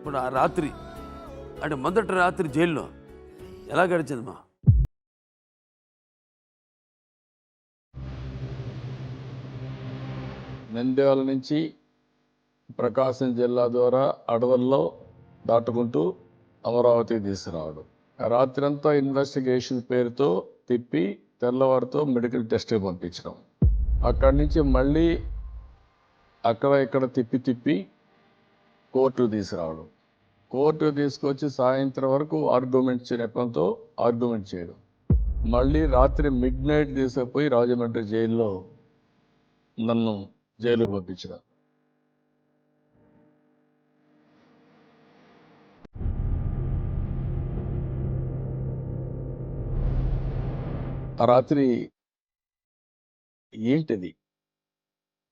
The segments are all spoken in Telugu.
ఇప్పుడు ఆ రాత్రి అంటే మొదటి రాత్రి జైల్లో ఎలా గడిచిందమ్మా? నంద్యాల నుంచి ప్రకాశం జిల్లా ద్వారా అడవుల్లో దాటుకుంటూ అమరావతికి తీసుకురావడం. రాత్రంతా ఇన్వెస్టిగేషన్ పేరుతో తిప్పి తెల్లవారితో మెడికల్ టెస్ట్కి పంపించడం. అక్కడి నుంచి మళ్ళీ అక్కడ ఇక్కడ తిప్పి కోర్టుకు తీసుకురావడం. కోర్టుకు తీసుకొచ్చి సాయంత్రం వరకు ఆర్గ్యుమెంట్ నెపంతో ఆర్గ్యుమెంట్ చేయడం. మళ్ళీ రాత్రి మిడ్నైట్ తీసుకుపోయి రాజమండ్రి జైల్లో నన్ను జైలుకు పంపించడం. ఆ రాత్రి ఏంటిది,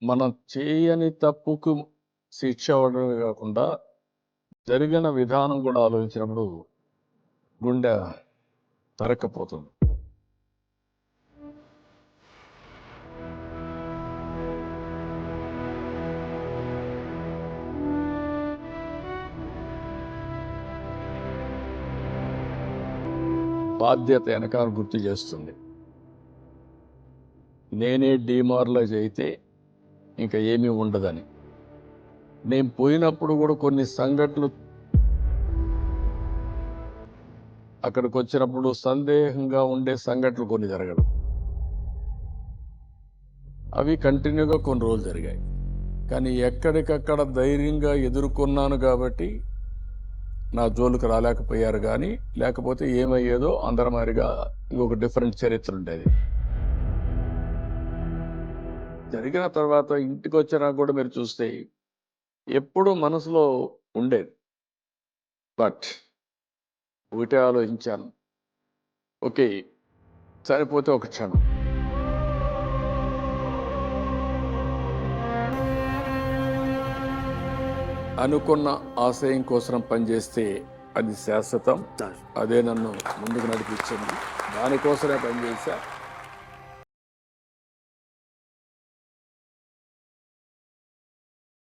మనం చేయని తప్పుకు శిక్ష అవ్వడమే కాకుండా జరిగిన విధానం కూడా ఆలోచించినప్పుడు గుండె తరక్కపోతుంది. బాధ్యత వెనకాల గుర్తు చేస్తుంది. నేనే డిమారలైజ్ అయితే ఇంకా ఏమీ ఉండదని. నేను పోయినప్పుడు కూడా కొన్ని సంఘటనలు అక్కడికి వచ్చినప్పుడు సందేహంగా ఉండే సంఘటనలు కొన్ని జరగడం, అవి కంటిన్యూగా కొన్ని రోజులు జరిగాయి. కానీ ఎక్కడికక్కడ ధైర్యంగా ఎదుర్కొన్నాను కాబట్టి నా జోలికి రాలేకపోయారు. కానీ లేకపోతే ఏమయ్యేదో అందరమారిగా ఇంకొక డిఫరెంట్ చరిత్ర ఉండేది. జరిగిన తర్వాత ఇంటికి వచ్చినా కూడా మీరు చూస్తే ఎప్పుడూ మనసులో ఉండేది. బట్ ఒకటే ఆలోచించాను, ఓకే సరిపోతే ఒక క్షణం. అనుకున్న ఆశయం కోసం పనిచేస్తే అది శాశ్వతం. అదే నన్ను ముందుకు నడిపించింది. దానికోసమే పనిచేశా.